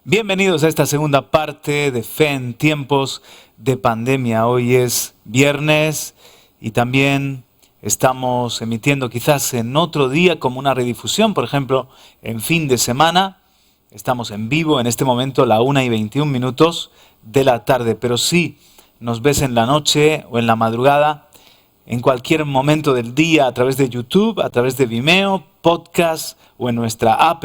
Bienvenidos a esta segunda parte de Fe en tiempos de pandemia. Hoy es viernes y también estamos emitiendo quizás en otro día como una redifusión, por ejemplo, en fin de semana. Estamos en vivo en este momento a la 1:21 de la tarde, pero si nos ves en la noche o en la madrugada, en cualquier momento del día a través de YouTube, a través de Vimeo, podcast o en nuestra app,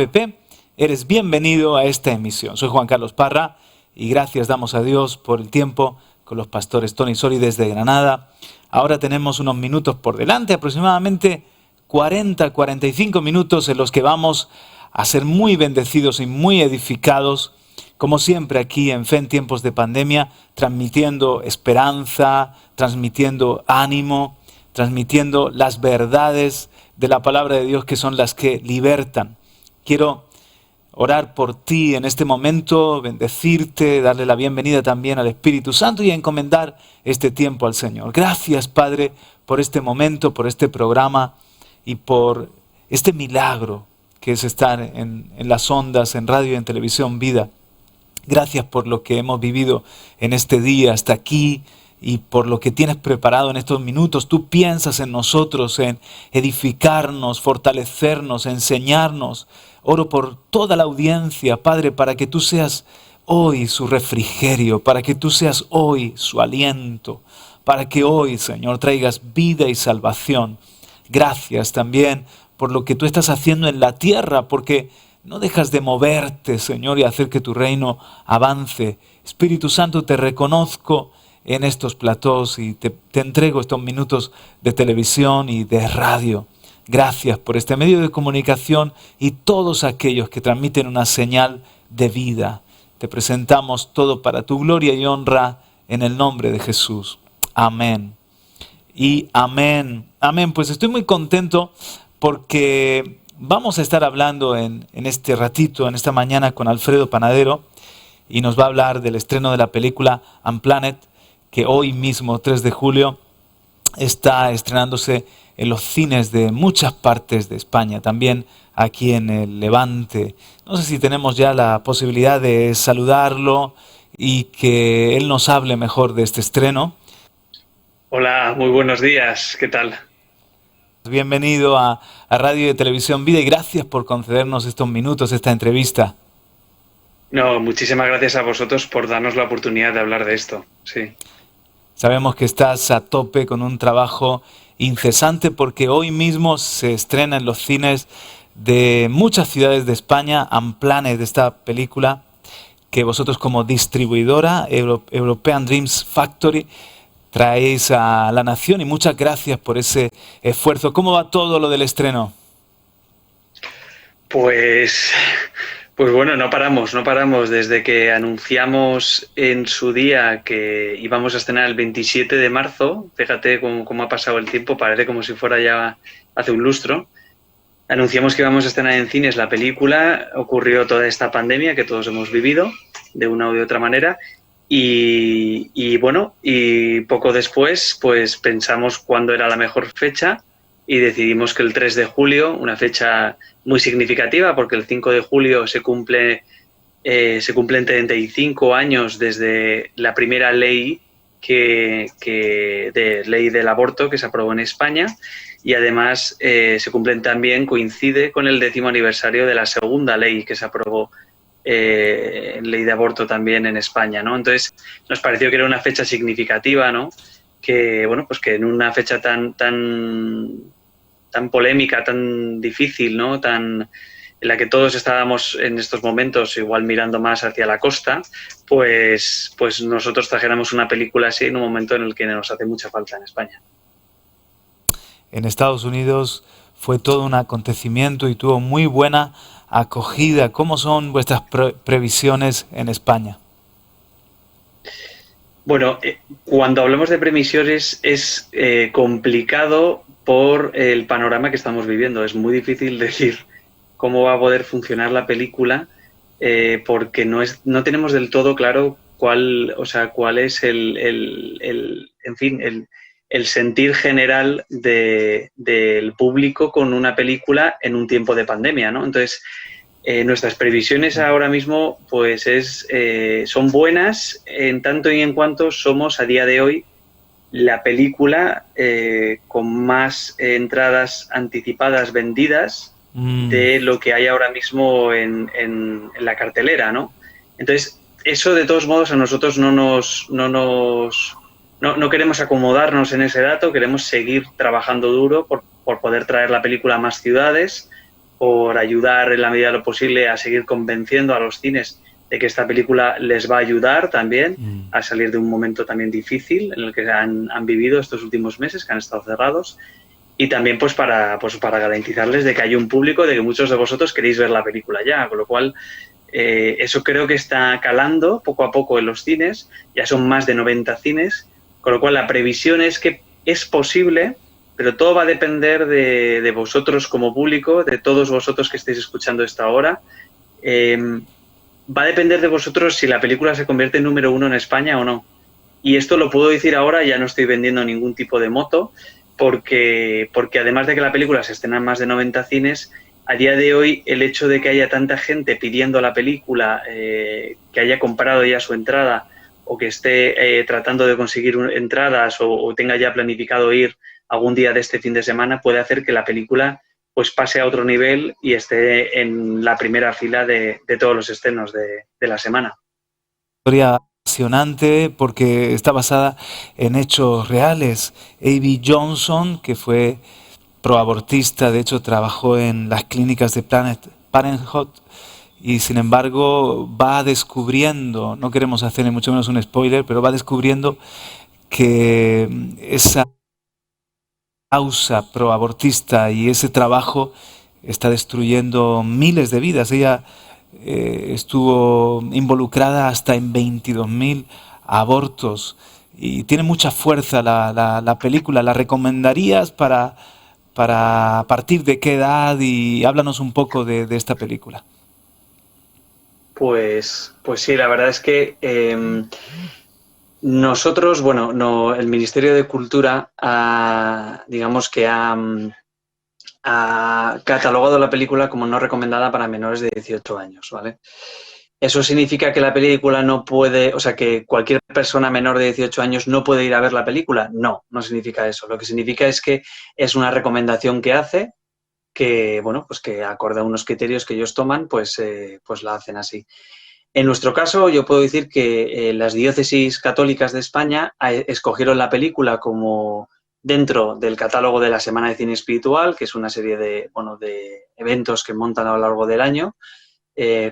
eres bienvenido a esta emisión. Soy Juan Carlos Parra y gracias damos a Dios por el tiempo con los pastores Tony Sori desde Granada. Ahora tenemos unos minutos por delante, aproximadamente 40-45 minutos en los que vamos a ser muy bendecidos y muy edificados, como siempre aquí en Fe en tiempos de pandemia, transmitiendo esperanza, transmitiendo ánimo, transmitiendo las verdades de la palabra de Dios que son las que libertan. Quiero orar por ti en este momento, bendecirte, darle la bienvenida también al Espíritu Santo y encomendar este tiempo al Señor. Gracias, Padre, por este momento, por este programa y por este milagro que es estar en las ondas, en radio y en televisión Vida. Gracias por lo que hemos vivido en este día hasta aquí y por lo que tienes preparado en estos minutos. Tú piensas en nosotros, en edificarnos, fortalecernos, enseñarnos. Oro por toda la audiencia, Padre, para que tú seas hoy su refrigerio, para que tú seas hoy su aliento, para que hoy, Señor, traigas vida y salvación. Gracias también por lo que tú estás haciendo en la tierra, porque no dejas de moverte, Señor, y hacer que tu reino avance. Espíritu Santo, te reconozco en estos platós y te entrego estos minutos de televisión y de radio. Gracias por este medio de comunicación y todos aquellos que transmiten una señal de vida. Te presentamos todo para tu gloria y honra en el nombre de Jesús. Amén. Y amén. Amén. Pues estoy muy contento porque vamos a estar hablando en este ratito, en esta mañana, con Alfredo Panadero y nos va a hablar del estreno de la película Unplanned, que hoy mismo, 3 de julio, está estrenándose en los cines de muchas partes de España, también aquí en el Levante. No sé si tenemos ya la posibilidad de saludarlo y que él nos hable mejor de este estreno. Hola, muy buenos días, ¿qué tal? Bienvenido a Radio y Televisión Vida y gracias por concedernos estos minutos, esta entrevista. No, muchísimas gracias a vosotros por darnos la oportunidad de hablar de esto, sí. Sabemos que estás a tope con un trabajo incesante porque hoy mismo se estrena en los cines de muchas ciudades de España Unplanned, de esta película que vosotros como distribuidora European Dreams Factory traéis a la nación y muchas gracias por ese esfuerzo. ¿Cómo va todo lo del estreno? Pues bueno, no paramos desde que anunciamos en su día que íbamos a estrenar el 27 de marzo, fíjate cómo ha pasado el tiempo, parece como si fuera ya hace un lustro. Anunciamos que íbamos a estrenar en cines la película, ocurrió toda esta pandemia que todos hemos vivido de una u de otra manera y bueno, y poco después pues pensamos cuándo era la mejor fecha y decidimos que el 3 de julio, una fecha muy significativa porque el 5 de julio se cumplen 35 años desde la primera ley de ley del aborto que se aprobó en España y además coincide con el 10º aniversario de la segunda ley que se aprobó, ley de aborto también en España, ¿no? Entonces nos pareció que era una fecha significativa, ¿no? Que bueno, pues que en una fecha tan polémica, tan difícil, ¿no? En la que todos estábamos en estos momentos igual mirando más hacia la costa, pues nosotros trajéramos una película así en un momento en el que nos hace mucha falta en España. En Estados Unidos fue todo un acontecimiento y tuvo muy buena acogida. ¿Cómo son vuestras previsiones en España? Bueno, cuando hablamos de previsiones es complicado por el panorama que estamos viviendo. Es muy difícil decir cómo va a poder funcionar la película porque no tenemos del todo claro cuál es el sentir general del público con una película en un tiempo de pandemia, ¿no? Entonces, Nuestras previsiones ahora mismo pues son buenas en tanto y en cuanto somos a día de hoy la película con más entradas anticipadas vendidas de lo que hay ahora mismo en la cartelera, ¿no? Entonces, eso de todos modos a nosotros no queremos acomodarnos en ese dato, queremos seguir trabajando duro por poder traer la película a más ciudades, por ayudar en la medida de lo posible a seguir convenciendo a los cines de que esta película les va a ayudar también a salir de un momento también difícil en el que han vivido estos últimos meses, que han estado cerrados, y también pues para garantizarles de que hay un público, de que muchos de vosotros queréis ver la película ya, con lo cual eso creo que está calando poco a poco en los cines, ya son más de 90 cines, con lo cual la previsión es que es posible, pero todo va a depender de vosotros como público, de todos vosotros que estéis escuchando esta hora. Va a depender de vosotros si la película se convierte en número 1 en España o no. Y esto lo puedo decir ahora, ya no estoy vendiendo ningún tipo de moto, porque además de que la película se estrena en más de 90 cines, a día de hoy el hecho de que haya tanta gente pidiendo la película, que haya comprado ya su entrada o que esté tratando de conseguir entradas o tenga ya planificado ir algún día de este fin de semana, puede hacer que la película pues pase a otro nivel y esté en la primera fila de todos los estrenos de la semana. Historia apasionante porque está basada en hechos reales. A.B. Johnson, que fue proabortista, de hecho trabajó en las clínicas de Parenthood y sin embargo va descubriendo, no queremos hacerle mucho menos un spoiler, pero va descubriendo que esa causa proabortista y ese trabajo está destruyendo miles de vidas. Ella estuvo involucrada hasta en 22.000 abortos y tiene mucha fuerza la película. ¿La recomendarías para partir de qué edad? Y háblanos un poco de esta película. Pues sí, la verdad es que nosotros, bueno, no, el Ministerio de Cultura digamos que ha catalogado la película como no recomendada para menores de 18 años, ¿vale? ¿Eso significa que la película no puede, o sea, que cualquier persona menor de 18 años no puede ir a ver la película? No, no significa eso. Lo que significa es que es una recomendación que hace, que, bueno, pues que acorde a unos criterios que ellos toman, pues la hacen así. En nuestro caso, yo puedo decir que las diócesis católicas de España escogieron la película como dentro del catálogo de la Semana de Cine Espiritual, que es una serie de eventos que montan a lo largo del año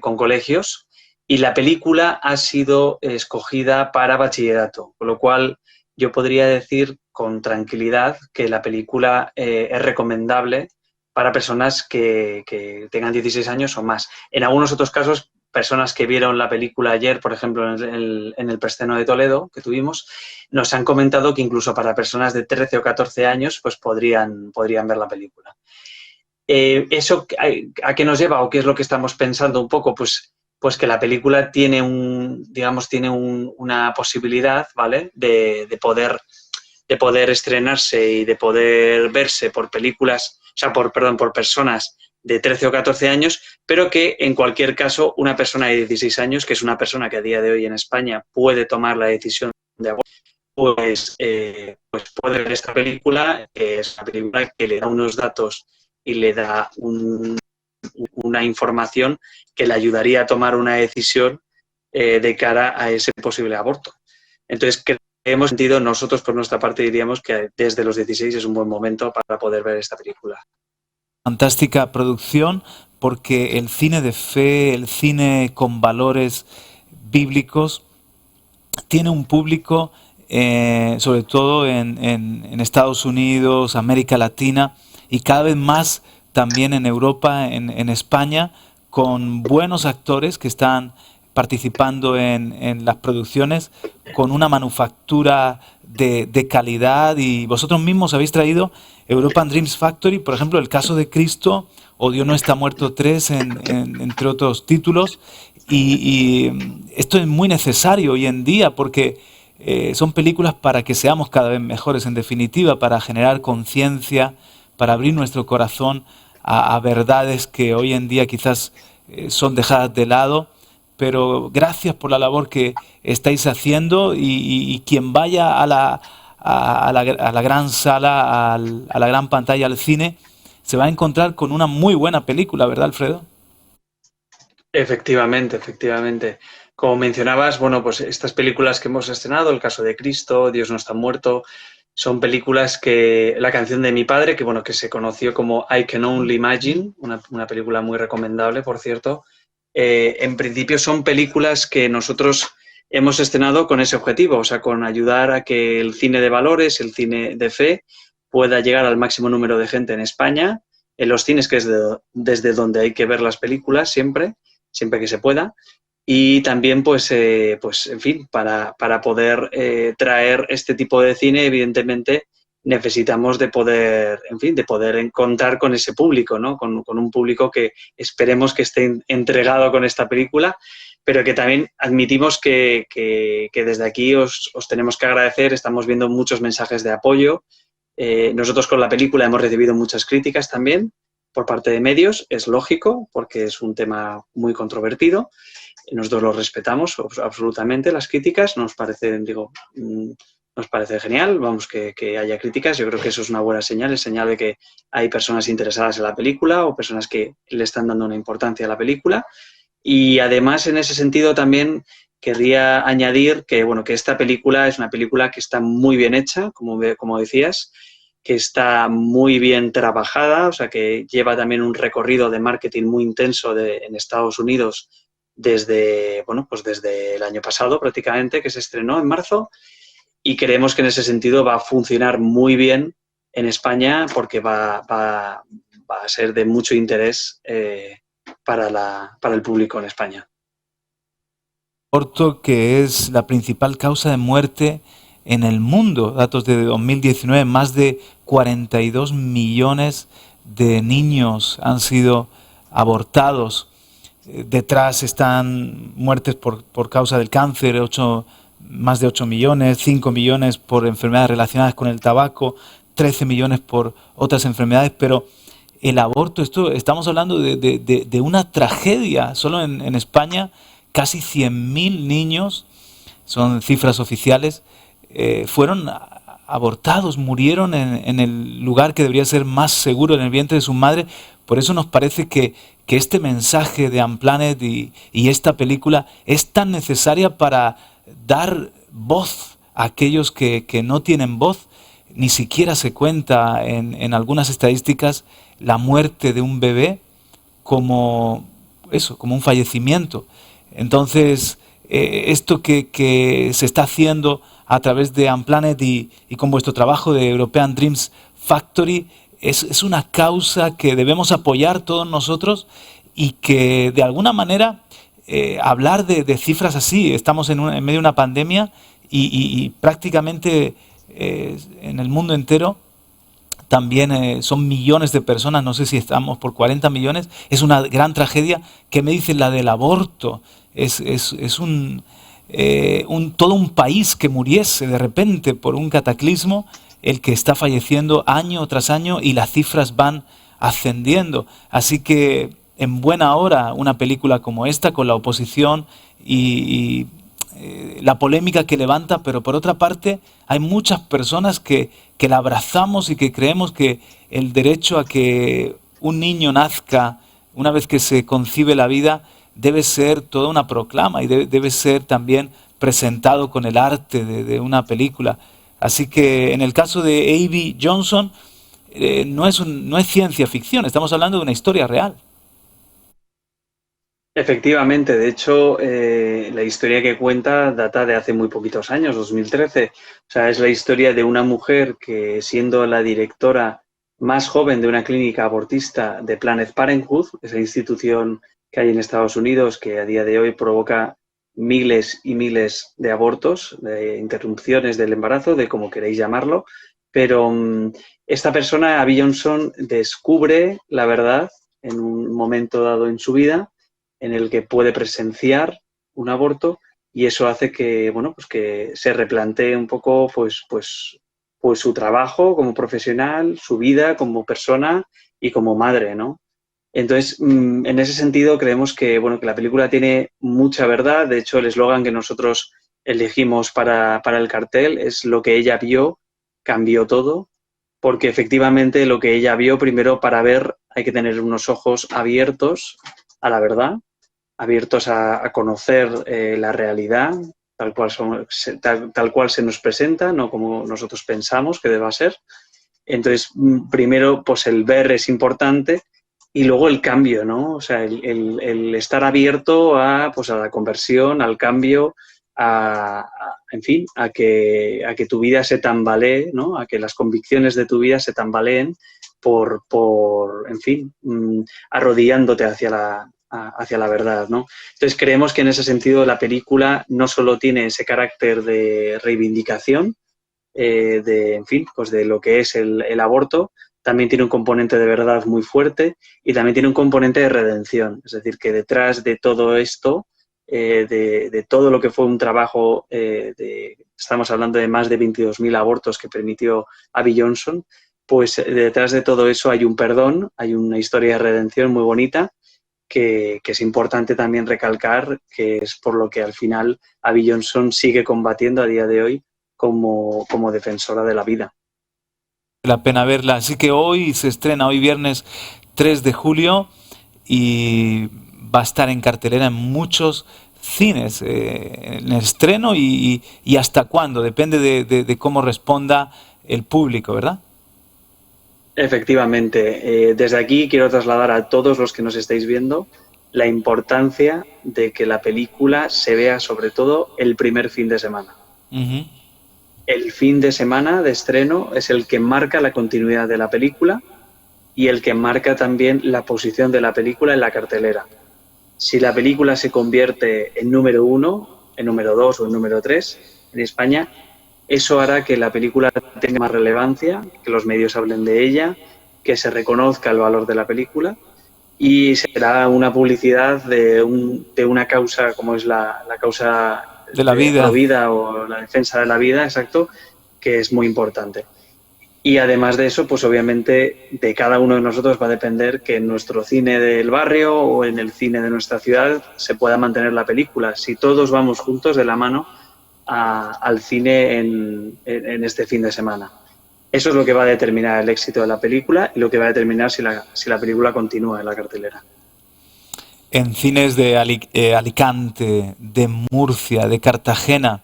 con colegios, y la película ha sido escogida para bachillerato, con lo cual yo podría decir con tranquilidad que la película es recomendable para personas que tengan 16 años o más. En algunos otros casos, personas que vieron la película ayer, por ejemplo, en el preestreno de Toledo que tuvimos, nos han comentado que incluso para personas de 13 o 14 años pues podrían ver la película. ¿Eso a qué nos lleva o qué es lo que estamos pensando un poco? Pues que la película tiene una posibilidad, ¿vale?, de poder estrenarse y de poder verse por por personas de 13 o 14 años, pero que en cualquier caso una persona de 16 años, que es una persona que a día de hoy en España puede tomar la decisión de aborto, pues puede ver esta película, que es una película que le da unos datos y le da una información que le ayudaría a tomar una decisión de cara a ese posible aborto. Entonces, hemos sentido, nosotros por nuestra parte diríamos que desde los 16 es un buen momento para poder ver esta película. Fantástica producción, porque el cine de fe, el cine con valores bíblicos, tiene un público, sobre todo en Estados Unidos, América Latina y cada vez más también en Europa, en España, con buenos actores que están participando en las producciones con una manufactura de calidad, y vosotros mismos habéis traído European Dreams Factory, por ejemplo, el caso de Cristo o Dios no está muerto 3, entre otros títulos, y esto es muy necesario hoy en día porque son películas para que seamos cada vez mejores, en definitiva, para generar conciencia, para abrir nuestro corazón a verdades que hoy en día quizás son dejadas de lado, pero gracias por la labor que estáis haciendo y quien vaya a la gran sala, a la gran pantalla, al cine, se va a encontrar con una muy buena película, ¿verdad, Alfredo? Efectivamente, efectivamente. Como mencionabas, bueno, pues estas películas que hemos estrenado, El caso de Cristo, Dios no está muerto, son películas que, La canción de mi padre, que bueno, que se conoció como I Can Only Imagine, una película muy recomendable, por cierto. En principio son películas que nosotros hemos estrenado con ese objetivo, o sea, con ayudar a que el cine de valores, el cine de fe, pueda llegar al máximo número de gente en España, en los cines, que es desde donde hay que ver las películas siempre que se pueda. Y también, pues en fin, para poder traer este tipo de cine, evidentemente, necesitamos de poder, en fin, de poder encontrar con ese público, ¿no? Con un público que esperemos que esté entregado con esta película, pero que también admitimos que desde aquí os tenemos que agradecer. Estamos viendo muchos mensajes de apoyo. Nosotros con la película hemos recibido muchas críticas también por parte de medios, es lógico, porque es un tema muy controvertido. Nosotros lo respetamos absolutamente, las críticas, nos parece, nos parece genial, vamos, que haya críticas. Yo creo que eso es una buena señal, es señal de que hay personas interesadas en la película o personas que le están dando una importancia a la película. Y además, en ese sentido, también querría añadir que, bueno, que esta película es una película que está muy bien hecha, como decías, que está muy bien trabajada, o sea, que lleva también un recorrido de marketing muy intenso en Estados Unidos desde, bueno, pues desde el año pasado prácticamente, que se estrenó en marzo, y creemos que en ese sentido va a funcionar muy bien en España porque va a ser de mucho interés para el público en España. Aborto, que es la principal causa de muerte en el mundo. Datos de 2019, más de 42 millones de niños han sido abortados. Detrás están muertes por causa del cáncer, más de 8 millones, 5 millones por enfermedades relacionadas con el tabaco, 13 millones por otras enfermedades, pero el aborto, estamos hablando de una tragedia. Solo en España casi 100.000 niños, son cifras oficiales, fueron abortados, murieron en el lugar que debería ser más seguro, en el vientre de su madre. Por eso nos parece que este mensaje de Unplanet y esta película es tan necesaria para dar voz a aquellos que no tienen voz. Ni siquiera se cuenta en algunas estadísticas la muerte de un bebé como eso, como un fallecimiento. Entonces, esto que se está haciendo a través de Unplanet y con vuestro trabajo de European Dreams Factory es una causa que debemos apoyar todos nosotros y que de alguna manera hablar de cifras así, estamos en medio de una pandemia y prácticamente en el mundo entero también son millones de personas, no sé si estamos por 40 millones, es una gran tragedia. ¿Qué me dice la del aborto? Es todo un país que muriese de repente por un cataclismo, el que está falleciendo año tras año y las cifras van ascendiendo. Así que en buena hora una película como esta con la oposición y la polémica que levanta, pero por otra parte hay muchas personas que la abrazamos y que creemos que el derecho a que un niño nazca una vez que se concibe la vida debe ser toda una proclama y debe ser también presentado con el arte de una película. Así que en el caso de A.B. Johnson no es ciencia ficción, estamos hablando de una historia real. Efectivamente, de hecho, la historia que cuenta data de hace muy poquitos años, 2013. O sea, es la historia de una mujer que, siendo la directora más joven de una clínica abortista de Planned Parenthood, esa institución que hay en Estados Unidos que a día de hoy provoca miles y miles de abortos, de interrupciones del embarazo, de como queréis llamarlo, pero esta persona, Abby Johnson, descubre la verdad en un momento dado en su vida en el que puede presenciar un aborto y eso hace que, bueno, pues que se replantee un poco pues su trabajo como profesional, su vida como persona y como madre, ¿no? Entonces, en ese sentido, creemos que, bueno, que la película tiene mucha verdad. De hecho, el eslogan que nosotros elegimos para el cartel es lo que ella vio, cambió todo, porque efectivamente lo que ella vio, primero para ver hay que tener unos ojos abiertos a la verdad, abiertos a conocer la realidad tal cual se nos presenta, no como nosotros pensamos que deba ser. Entonces, primero, pues el ver es importante y luego el cambio, ¿no? O sea, el estar abierto a, pues a la conversión, al cambio, en fin, a que tu vida se tambalee, ¿no? A que las convicciones de tu vida se tambaleen en fin, arrodillándote hacia la verdad, ¿no? Entonces creemos que en ese sentido la película no solo tiene ese carácter de reivindicación, en fin, pues de lo que es el aborto, también tiene un componente de verdad muy fuerte y también tiene un componente de redención. Es decir, que detrás de todo esto, de todo lo que fue un trabajo, estamos hablando de más de 22.000 abortos que permitió Abby Johnson, pues detrás de todo eso hay un perdón, hay una historia de redención muy bonita que es importante también recalcar, que es por lo que al final Abby Johnson sigue combatiendo a día de hoy como defensora de la vida. La pena verla. Así que hoy se estrena, hoy viernes 3 de julio, y va a estar en cartelera en muchos cines, en el estreno y hasta cuándo, depende de cómo responda el público, ¿verdad? Efectivamente, desde aquí quiero trasladar a todos los que nos estáis viendo la importancia de que la película se vea sobre todo el primer fin de semana. Ujú. El fin de semana de estreno es el que marca la continuidad de la película y el que marca también la posición de la película en la cartelera. Si la película se convierte en número 1, en número 2 o en número 3 en España, eso hará que la película tenga más relevancia, que los medios hablen de ella, que se reconozca el valor de la película y será una publicidad de una causa como es la causa De la de vida. Provida o la defensa de la vida, exacto, que es muy importante. Y además de eso, pues obviamente de cada uno de nosotros va a depender que en nuestro cine del barrio o en el cine de nuestra ciudad se pueda mantener la película. Si todos vamos juntos de la mano al cine en este fin de semana. Eso es lo que va a determinar el éxito de la película y lo que va a determinar si la película continúa en la cartelera. En cines de Alicante, de Murcia, de Cartagena,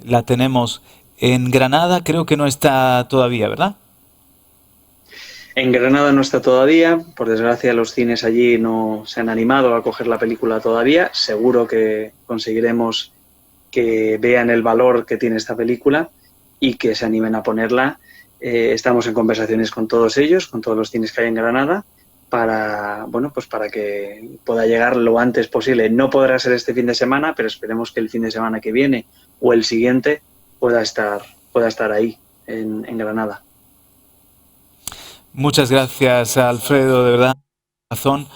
la tenemos. En Granada creo que no está todavía, ¿verdad? En Granada no está todavía, por desgracia los cines allí no se han animado a coger la película todavía. Seguro que conseguiremos que vean el valor que tiene esta película y que se animen a ponerla. Estamos en conversaciones con todos ellos, con todos los cines que hay en Granada, bueno, pues para que pueda llegar lo antes posible. No podrá ser este fin de semana, pero esperemos que el fin de semana que viene o el siguiente pueda estar ahí, en Granada. Muchas gracias, Alfredo, de verdad, razón,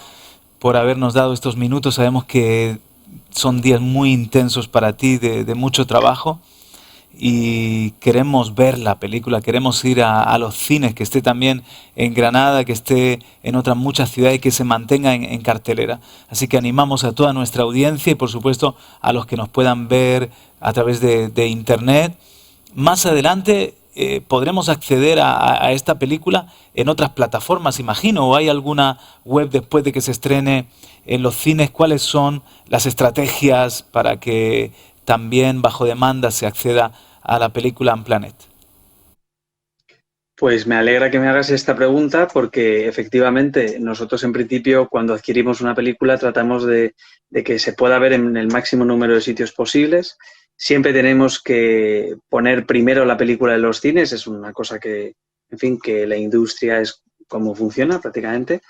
por habernos dado estos minutos. Sabemos que son días muy intensos para ti, de mucho trabajo, y queremos ver la película, queremos ir a los cines, que esté también en Granada, que esté en otras muchas ciudades y que se mantenga en cartelera. Así que animamos a toda nuestra audiencia y por supuesto a los que nos puedan ver a través de internet. Más adelante podremos acceder a esta película en otras plataformas, imagino, o hay alguna web después de que se estrene en los cines. ¿Cuáles son las estrategias para que también bajo demanda se acceda a la película Unplanet? Pues me alegra que me hagas esta pregunta porque efectivamente nosotros en principio cuando adquirimos una película tratamos de que se pueda ver en el máximo número de sitios posibles. Siempre tenemos que poner primero la película en los cines, es una cosa que, en fin, que la industria es como funciona prácticamente.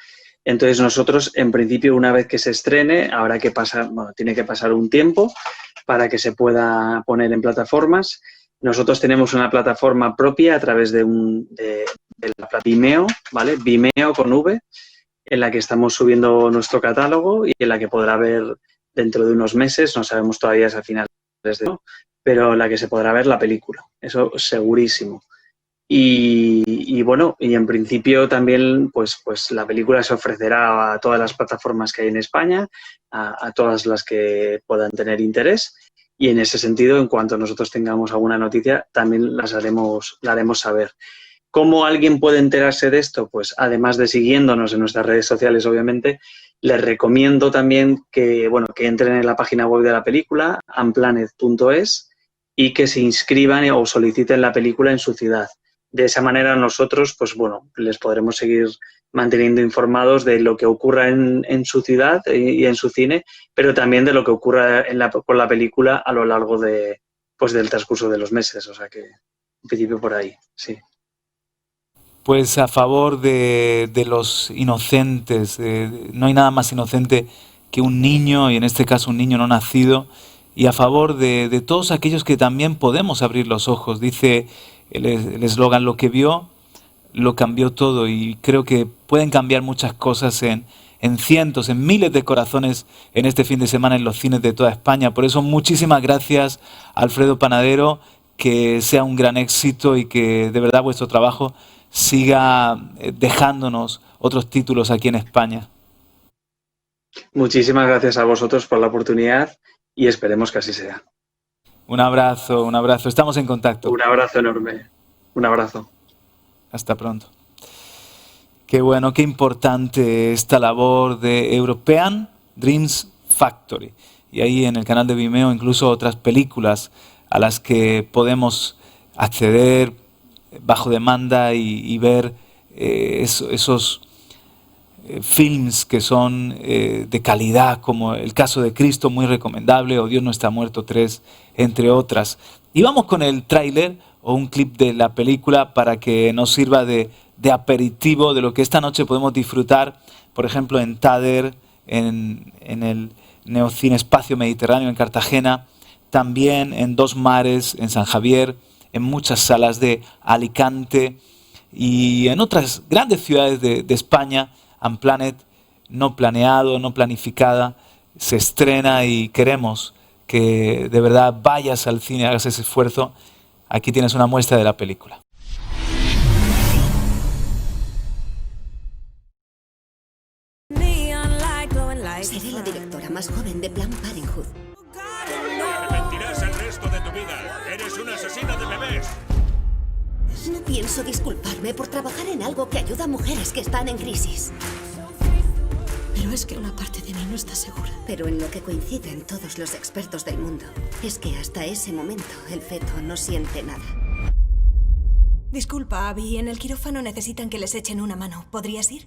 Entonces nosotros en principio una vez que se estrene habrá que pasar, bueno, tiene que pasar un tiempo para que se pueda poner en plataformas. Nosotros tenemos una plataforma propia a través de la Vimeo, ¿vale? Vimeo con V, en la que estamos subiendo nuestro catálogo y en la que podrá ver dentro de unos meses, no sabemos todavía si al final, pero en la que se podrá ver la película. Eso segurísimo. Y bueno, y en principio también pues la película se ofrecerá a todas las plataformas que hay en España, a todas las que puedan tener interés. Y en ese sentido, en cuanto nosotros tengamos alguna noticia, también la haremos saber. ¿Cómo alguien puede enterarse de esto? Pues además de siguiéndonos en nuestras redes sociales, obviamente, les recomiendo también que entren en la página web de la película, unplanet.es, y que se inscriban o soliciten la película en su ciudad. De esa manera nosotros, pues bueno, les podremos seguir manteniendo informados de lo que ocurra en su ciudad y en su cine, pero también de lo que ocurra con la película a lo largo del transcurso de los meses. O sea que, en principio, por ahí, sí. Pues a favor de los inocentes, no hay nada más inocente que un niño, y en este caso un niño no nacido, y a favor de todos aquellos que también podemos abrir los ojos. Dice el eslogan, lo que vio, lo cambió todo, y creo que pueden cambiar muchas cosas en cientos, en miles de corazones en este fin de semana en los cines de toda España. Por eso muchísimas gracias, Alfredo Panadero, que sea un gran éxito y que de verdad vuestro trabajo siga dejándonos otros títulos aquí en España. Muchísimas gracias a vosotros por la oportunidad y esperemos que así sea. Un abrazo, un abrazo. Estamos en contacto. Un abrazo enorme. Un abrazo. Hasta pronto. Qué bueno, qué importante esta labor de European Dreams Factory. Y ahí en el canal de Vimeo incluso otras películas a las que podemos acceder bajo demanda y ver esos films que son de calidad, como El caso de Cristo, muy recomendable, o Dios no está muerto 3, entre otras. Y vamos con el tráiler o un clip de la película para que nos sirva de aperitivo de lo que esta noche podemos disfrutar, por ejemplo, en Tader, en el Neocine Espacio Mediterráneo en Cartagena, también en Dos Mares, en San Javier, en muchas salas de Alicante y en otras grandes ciudades de España. Unplanet, no planeado, no planificada, se estrena y queremos que de verdad vayas al cine, hagas ese esfuerzo. Aquí tienes una muestra de la película. Seré la directora más joven de Planned Parenthood. Te arrepentirás el resto de tu vida. Eres una asesina de bebés. No pienso disculparme por trabajar en algo que ayuda a mujeres que están en crisis. Pero es que una parte de mí no está segura. Pero en lo que coinciden todos los expertos del mundo es que hasta ese momento el feto no siente nada. Disculpa, Abby, en el quirófano necesitan que les echen una mano. ¿Podrías ir?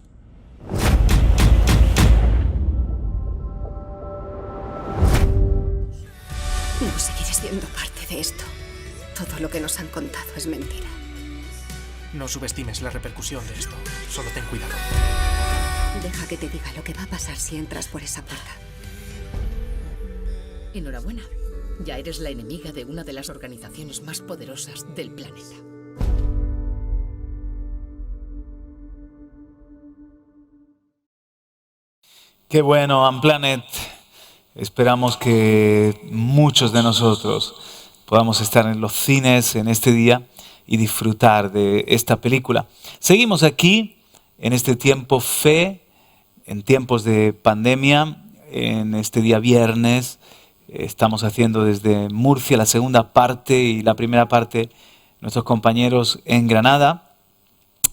No seguiré siendo parte de esto. Todo lo que nos han contado es mentira. No subestimes la repercusión de esto. Solo ten cuidado. Deja que te diga lo que va a pasar si entras por esa puerta. Enhorabuena. Ya eres la enemiga de una de las organizaciones más poderosas del planeta. Qué bueno, Unplanet. Esperamos que muchos de nosotros podamos estar en los cines en este día y disfrutar de esta película. Seguimos aquí en este tiempo fe, en tiempos de pandemia, en este día viernes. Estamos haciendo desde Murcia la segunda parte y la primera parte nuestros compañeros en Granada.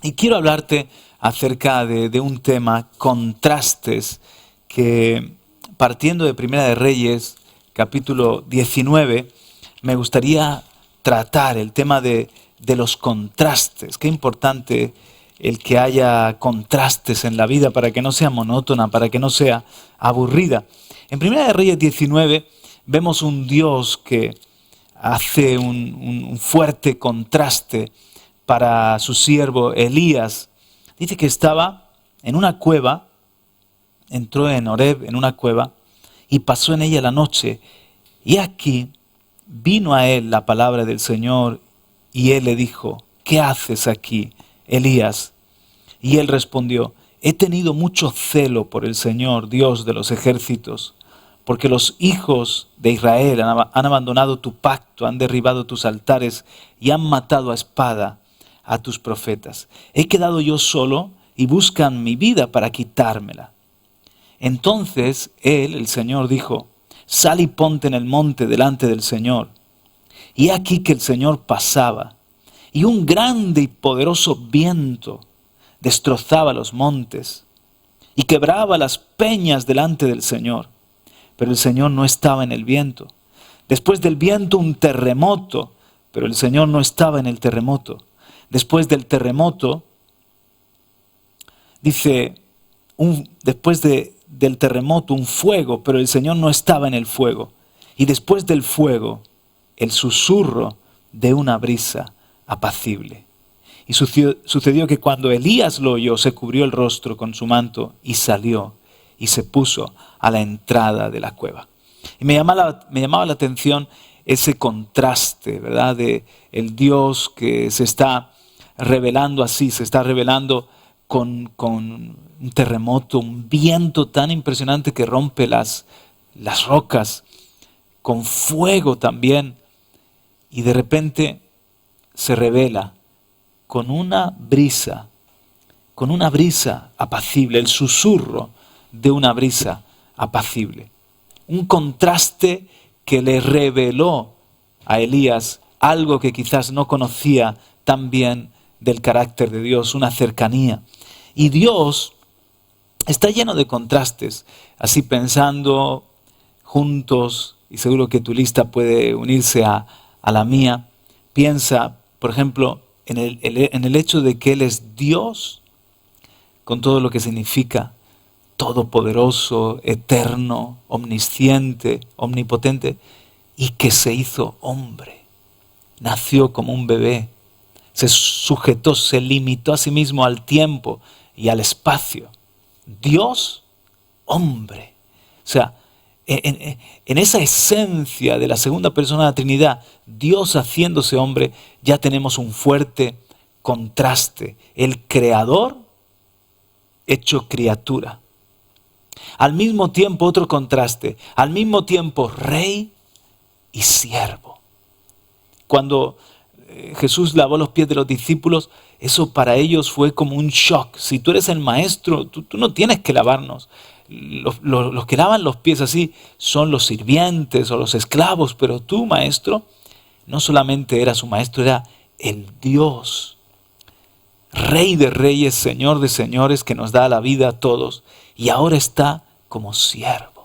Y quiero hablarte acerca de un tema, contrastes, que partiendo de Primera de Reyes, capítulo 19, me gustaría tratar el tema de los contrastes. Qué importante el que haya contrastes en la vida para que no sea monótona, para que no sea aburrida. En Primera de Reyes 19 vemos un Dios que hace un fuerte contraste para su siervo Elías. Dice que estaba en una cueva, entró en Horeb, en una cueva, y pasó en ella la noche. Y aquí vino a él la palabra del Señor, y él le dijo, ¿qué haces aquí, Elías? Y él respondió, he tenido mucho celo por el Señor, Dios de los ejércitos, porque los hijos de Israel han abandonado tu pacto, han derribado tus altares y han matado a espada a tus profetas. He quedado yo solo y buscan mi vida para quitármela. Entonces él, el Señor, dijo, sal y ponte en el monte delante del Señor. Y he aquí que el Señor pasaba, y un grande y poderoso viento destrozaba los montes y quebraba las peñas delante del Señor. Pero el Señor no estaba en el viento. Después del viento un terremoto, pero el Señor no estaba en el terremoto. Después del terremoto, dice, del terremoto un fuego, pero el Señor no estaba en el fuego. Y después del fuego, el susurro de una brisa apacible. Y sucedió que cuando Elías lo oyó, se cubrió el rostro con su manto y salió y se puso a la entrada de la cueva. Y me llamaba la atención ese contraste, ¿verdad? De el Dios que se está revelando así, se está revelando con un terremoto, un viento tan impresionante que rompe las rocas, con fuego también, y de repente se revela con una brisa apacible, el susurro de una brisa apacible. Un contraste que le reveló a Elías algo que quizás no conocía tan bien del carácter de Dios, una cercanía. Y Dios está lleno de contrastes, así pensando juntos, y seguro que tu lista puede unirse a la mía. Piensa, por ejemplo, en el hecho de que Él es Dios, con todo lo que significa, todopoderoso, eterno, omnisciente, omnipotente, y que se hizo hombre, nació como un bebé, se sujetó, se limitó a sí mismo al tiempo y al espacio. Dios, hombre. O sea, en esa esencia de la segunda persona de la Trinidad, Dios haciéndose hombre, ya tenemos un fuerte contraste. El creador hecho criatura. Al mismo tiempo otro contraste. Al mismo tiempo rey y siervo. Cuando Jesús lavó los pies de los discípulos, eso para ellos fue como un shock. Si tú eres el maestro, tú no tienes que lavarnos. Los que lavan los pies así son los sirvientes o los esclavos, pero tú, maestro, no solamente era su maestro, era el Dios, Rey de reyes, Señor de señores, que nos da la vida a todos, y ahora está como siervo.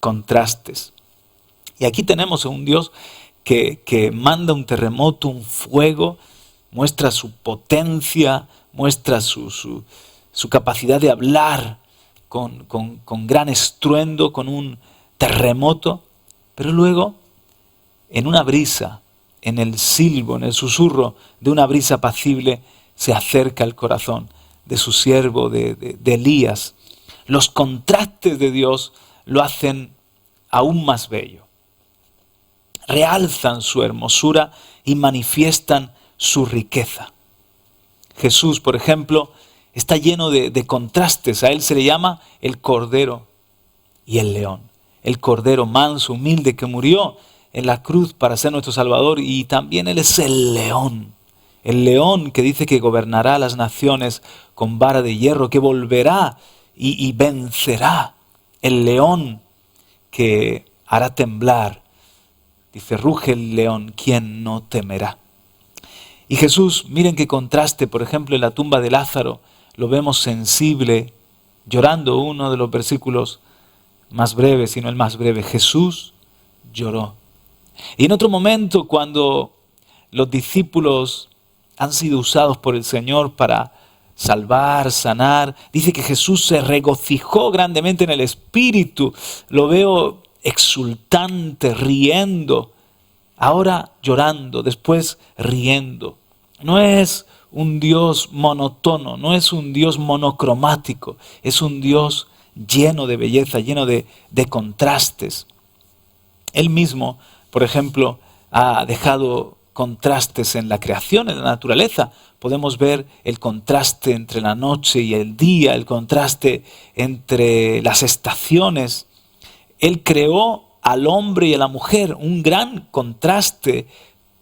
Contrastes. Y aquí tenemos a un Dios que manda un terremoto, un fuego, muestra su potencia, muestra su capacidad de hablar con gran estruendo, con un terremoto, pero luego en una brisa, en el silbo, en el susurro de una brisa apacible, se acerca al corazón de su siervo, de Elías. Los contrastes de Dios lo hacen aún más bello. Realzan su hermosura y manifiestan su riqueza. Jesús, por ejemplo, está lleno de contrastes. A Él se le llama el Cordero y el León. El Cordero manso, humilde, que murió en la cruz para ser nuestro Salvador. Y también Él es el León. El León que dice que gobernará a las naciones con vara de hierro, que volverá y vencerá. El León que hará temblar. Dice, ruge el león, ¿quién no temerá? Y Jesús, miren qué contraste, por ejemplo, en la tumba de Lázaro, lo vemos sensible, llorando, uno de los versículos más breves, si no el más breve. Jesús lloró. Y en otro momento, cuando los discípulos han sido usados por el Señor para salvar, sanar, dice que Jesús se regocijó grandemente en el Espíritu. Lo veo exultante, riendo, ahora llorando, después riendo. No es un Dios monótono, no es un Dios monocromático, es un Dios lleno de belleza, lleno de contrastes. Él mismo, por ejemplo, ha dejado contrastes en la creación, en la naturaleza. Podemos ver el contraste entre la noche y el día, el contraste entre las estaciones. Él creó al hombre y a la mujer, un gran contraste,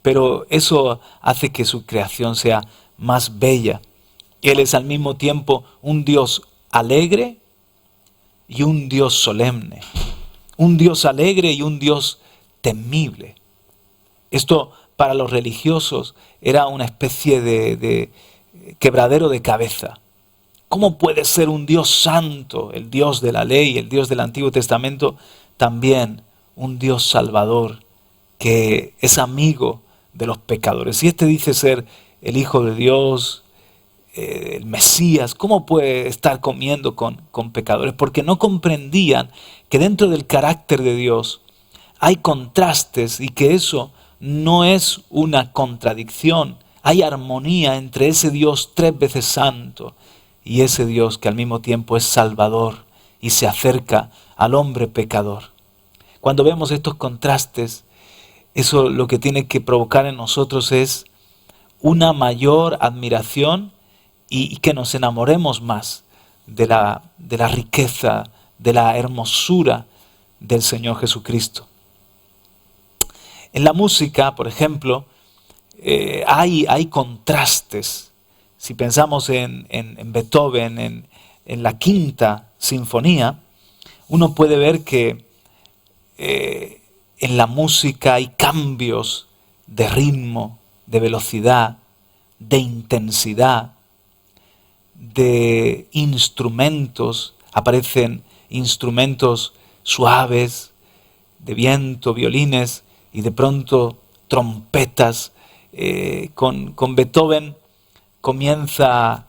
pero eso hace que su creación sea más bella. Él es al mismo tiempo un Dios alegre y un Dios solemne. Un Dios alegre y un Dios temible. Esto para los religiosos era una especie de quebradero de cabeza. ¿Cómo puede ser un Dios santo, el Dios de la ley, el Dios del Antiguo Testamento, también un Dios salvador que es amigo de los pecadores? Si este dice ser el Hijo de Dios, el Mesías, ¿cómo puede estar comiendo con pecadores? Porque no comprendían que dentro del carácter de Dios hay contrastes y que eso no es una contradicción. Hay armonía entre ese Dios 3 veces santo y ese Dios que al mismo tiempo es salvador y se acerca al hombre pecador. Cuando vemos estos contrastes, eso lo que tiene que provocar en nosotros es una mayor admiración y que nos enamoremos más de la riqueza, de la hermosura del Señor Jesucristo. En la música, por ejemplo, hay contrastes. Si pensamos en Beethoven, en la Quinta Sinfonía, uno puede ver que en la música hay cambios de ritmo, de velocidad, de intensidad, de instrumentos. Aparecen instrumentos suaves, de viento, violines, y de pronto trompetas. Con Beethoven comienza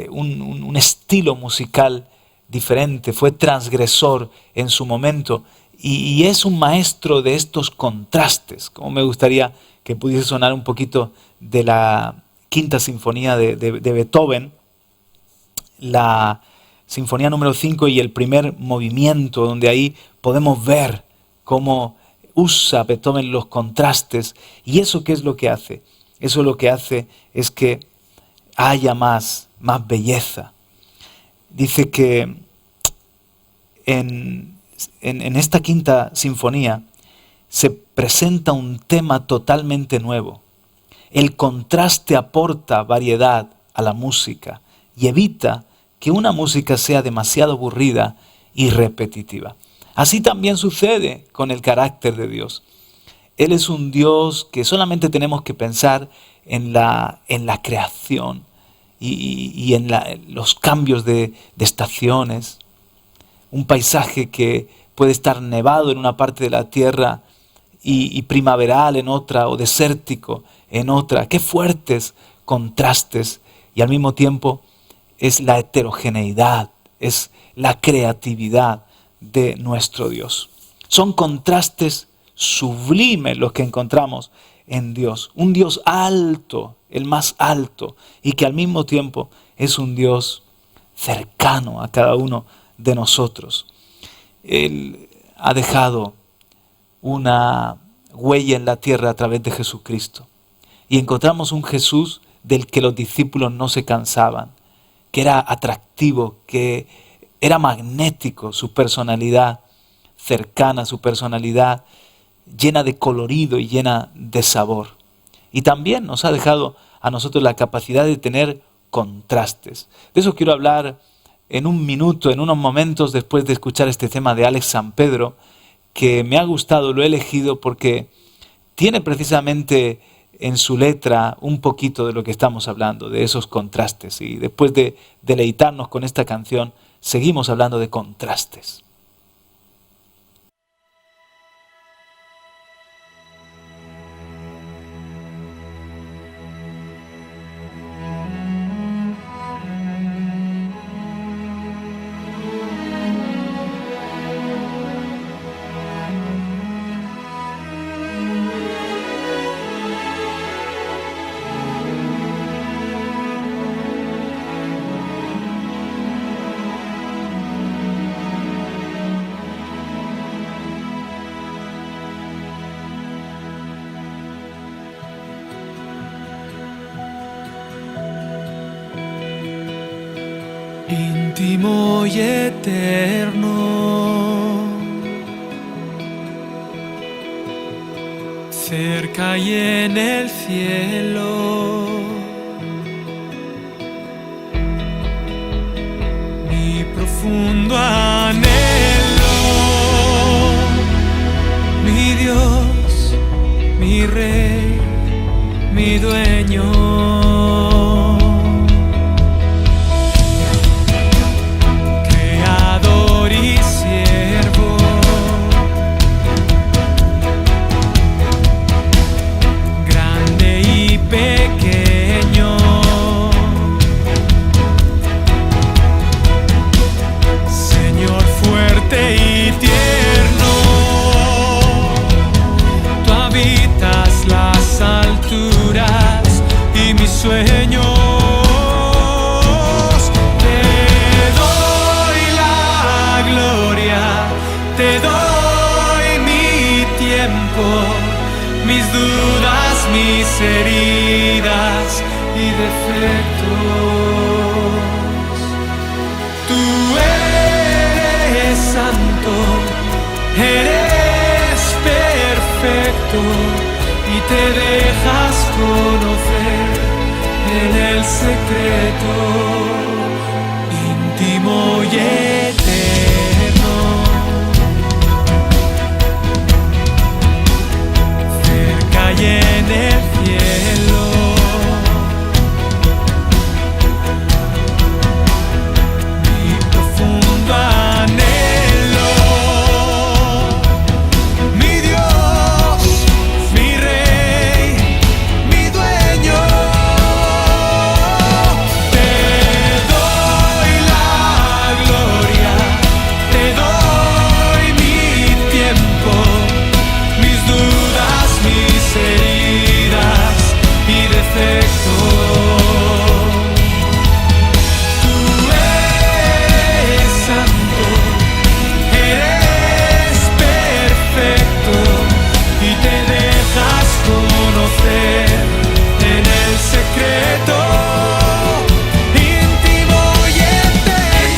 un estilo musical diferente, fue transgresor en su momento y es un maestro de estos contrastes. Como me gustaría que pudiese sonar un poquito de la Quinta Sinfonía de Beethoven, la Sinfonía número 5 y el primer movimiento, donde ahí podemos ver cómo usa Beethoven los contrastes. ¿Y eso qué es lo que hace? Eso lo que hace es que haya más belleza. Dice que en esta Quinta Sinfonía se presenta un tema totalmente nuevo. El contraste aporta variedad a la música y evita que una música sea demasiado aburrida y repetitiva. Así también sucede con el carácter de Dios. Él es un Dios que solamente tenemos que pensar en la creación y en los cambios de estaciones. Un paisaje que puede estar nevado en una parte de la tierra y primaveral en otra, o desértico en otra. Qué fuertes contrastes, y al mismo tiempo es la heterogeneidad, es la creatividad de nuestro Dios. Son contrastes sublimes los que encontramos en Dios. Un Dios alto, el más alto, y que al mismo tiempo es un Dios cercano a cada uno de nosotros. Él ha dejado una huella en la tierra a través de Jesucristo. Y encontramos un Jesús del que los discípulos no se cansaban, que era atractivo, que era magnético, su personalidad cercana, su personalidad llena de colorido y llena de sabor. Y también nos ha dejado a nosotros la capacidad de tener contrastes. De eso quiero hablar en un minuto, en unos momentos, después de escuchar este tema de Alex Sampedro, que me ha gustado, lo he elegido porque tiene precisamente en su letra un poquito de lo que estamos hablando, de esos contrastes. Y después de deleitarnos con esta canción, seguimos hablando de contrastes. Íntimo y eterno, cerca y en el cielo, mi profundo anhelo, mi Dios, mi Rey, mi dueño. Creador y siervo, grande y pequeño, Señor fuerte y tierno, tú habitas las alturas y mis sueños. Te doy mi tiempo, mis dudas, mis heridas y defectos. Tú eres santo, eres perfecto y te dejas conocer en el secreto íntimo y eterno. Y en el cielo, mi profundo anhelo, mi Dios, mi Rey, mi dueño. Te doy la gloria, te doy mi tiempo, mis dudas, mis heridas y defectos. Tú eres santo, eres perfecto y te dejas conocer en el secreto íntimo y eterno. Íntimo y eterno. Íntimo y eterno.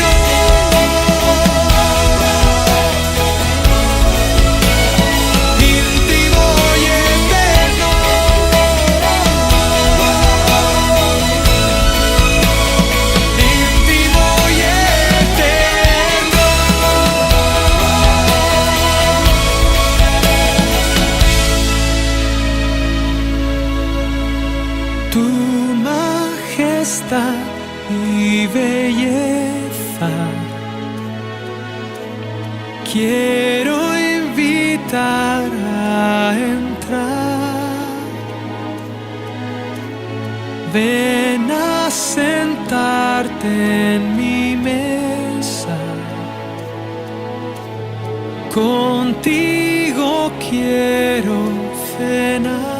Tu majestad y belleza quiero invitar a entrar. Ven a sentarte en mi mesa, contigo quiero cenar.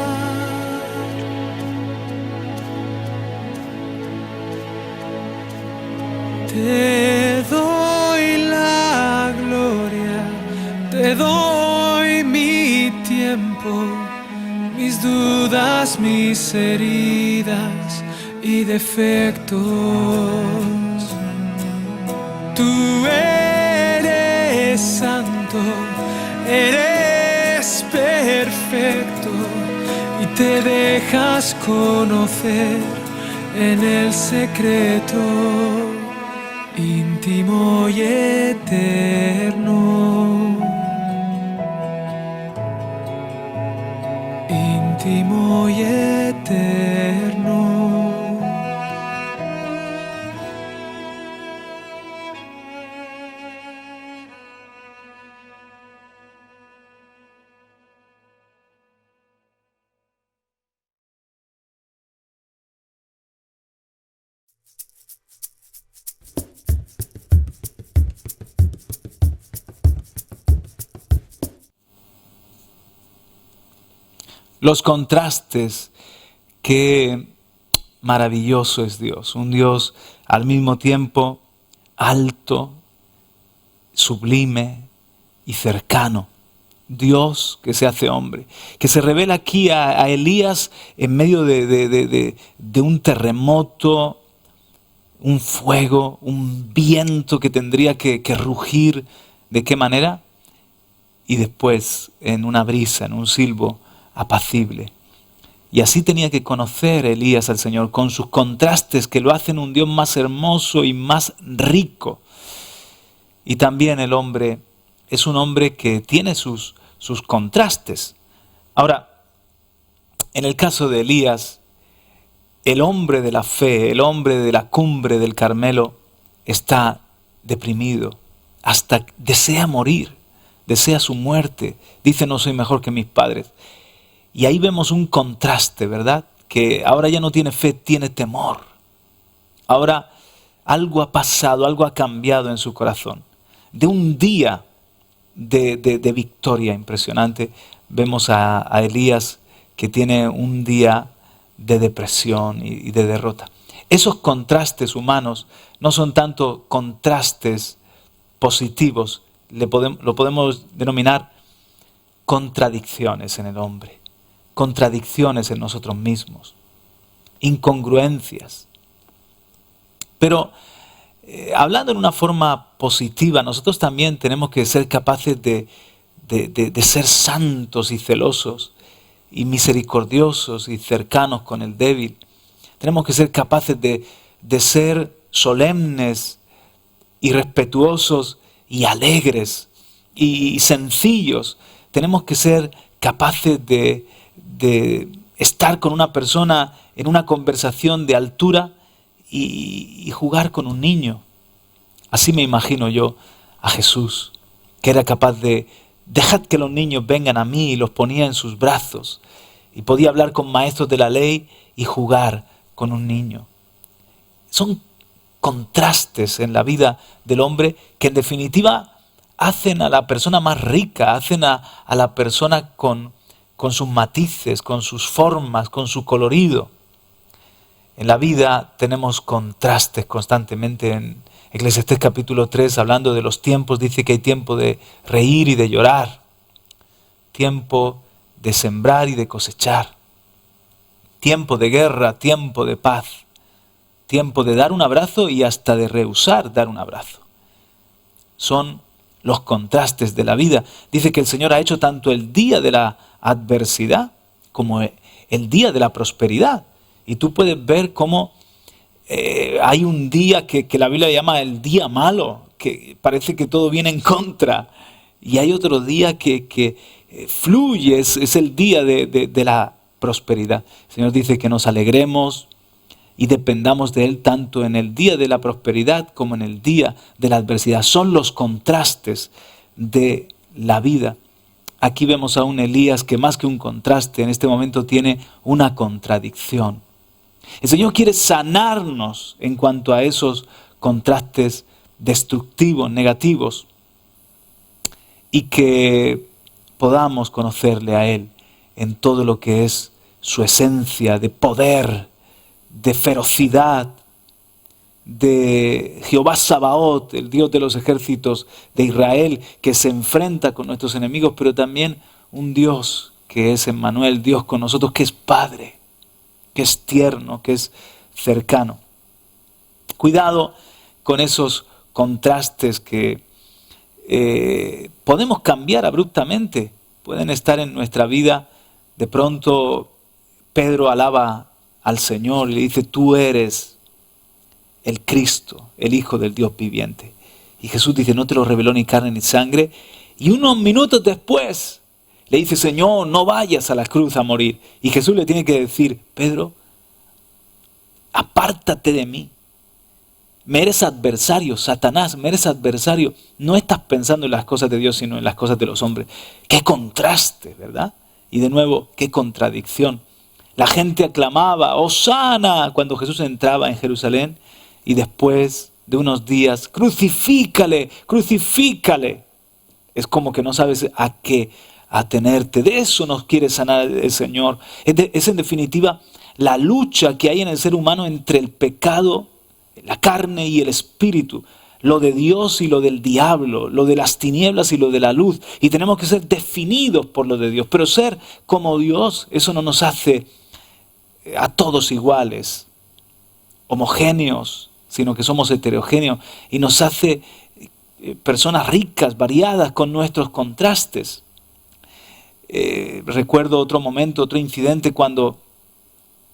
Te doy la gloria, te doy mi tiempo, mis dudas, mis heridas y defectos. Tú eres santo, eres perfecto y te dejas conocer en el secreto íntimo y eterno. Íntimo y eterno. Los contrastes, qué maravilloso es Dios. Un Dios al mismo tiempo alto, sublime y cercano. Dios que se hace hombre, que se revela aquí a Elías en medio de un terremoto, un fuego, un viento que tendría que rugir. ¿De qué manera? Y después en una brisa, en un silbo apacible. Y así tenía que conocer Elías al Señor, con sus contrastes que lo hacen un Dios más hermoso y más rico. Y también el hombre es un hombre que tiene sus contrastes. Ahora, en el caso de Elías, el hombre de la fe, el hombre de la cumbre del Carmelo, está deprimido, hasta desea morir, desea su muerte, dice no soy mejor que mis padres. Y ahí vemos un contraste, ¿verdad? Que ahora ya no tiene fe, tiene temor. Ahora algo ha pasado, algo ha cambiado en su corazón. De un día de victoria impresionante, vemos a Elías que tiene un día de depresión y de derrota. Esos contrastes humanos no son tanto contrastes positivos, lo podemos denominar contradicciones en el hombre, contradicciones en nosotros mismos, incongruencias. Pero hablando en una forma positiva, nosotros también tenemos que ser capaces de ser santos y celosos y misericordiosos y cercanos con el débil. Tenemos que ser capaces de ser solemnes y respetuosos y alegres y sencillos. Tenemos que ser capaces de estar con una persona en una conversación de altura y jugar con un niño. Así me imagino yo a Jesús, que era capaz de dejad que los niños vengan a mí, y los ponía en sus brazos y podía hablar con maestros de la ley y jugar con un niño. Son contrastes en la vida del hombre que en definitiva hacen a la persona más rica, hacen a la persona con sus matices, con sus formas, con su colorido. En la vida tenemos contrastes constantemente. En Eclesiastés capítulo 3, hablando de los tiempos, dice que hay tiempo de reír y de llorar, tiempo de sembrar y de cosechar, tiempo de guerra, tiempo de paz, tiempo de dar un abrazo y hasta de rehusar dar un abrazo. Son los contrastes de la vida. Dice que el Señor ha hecho tanto el día de la adversidad como el día de la prosperidad. Y tú puedes ver cómo hay un día que la Biblia llama el día malo, que parece que todo viene en contra. Y hay otro día que fluye, es el día de la prosperidad. El Señor dice que nos alegremos y dependamos de Él tanto en el día de la prosperidad como en el día de la adversidad. Son los contrastes de la vida. Aquí vemos a un Elías que más que un contraste, en este momento tiene una contradicción. El Señor quiere sanarnos en cuanto a esos contrastes destructivos, negativos, y que podamos conocerle a Él en todo lo que es su esencia de poder, de ferocidad, de Jehová Sabaoth, el Dios de los ejércitos de Israel, que se enfrenta con nuestros enemigos, pero también un Dios que es Emmanuel, Dios con nosotros, que es Padre, que es tierno, que es cercano. Cuidado con esos contrastes que podemos cambiar abruptamente, pueden estar en nuestra vida. De pronto Pedro alaba al Señor y le dice, tú eres el Cristo, el Hijo del Dios viviente. Y Jesús dice, no te lo reveló ni carne ni sangre. Y unos minutos después le dice, Señor, no vayas a la cruz a morir. Y Jesús le tiene que decir, Pedro, apártate de mí. Me eres adversario, Satanás, me eres adversario. No estás pensando en las cosas de Dios, sino en las cosas de los hombres. ¡Qué contraste!, ¿verdad? Y de nuevo, qué contradicción. La gente aclamaba, ¡Hosana!, cuando Jesús entraba en Jerusalén, y después de unos días, ¡crucifícale, crucifícale! Es como que no sabes a qué atenerte. De eso nos quiere sanar el Señor. Es en definitiva la lucha que hay en el ser humano entre el pecado, la carne y el espíritu, lo de Dios y lo del diablo, lo de las tinieblas y lo de la luz. Y tenemos que ser definidos por lo de Dios. Pero ser como Dios, eso no nos hace a todos iguales, homogéneos, sino que somos heterogéneos. Y nos hace personas ricas, variadas, con nuestros contrastes. Recuerdo otro momento, otro incidente, cuando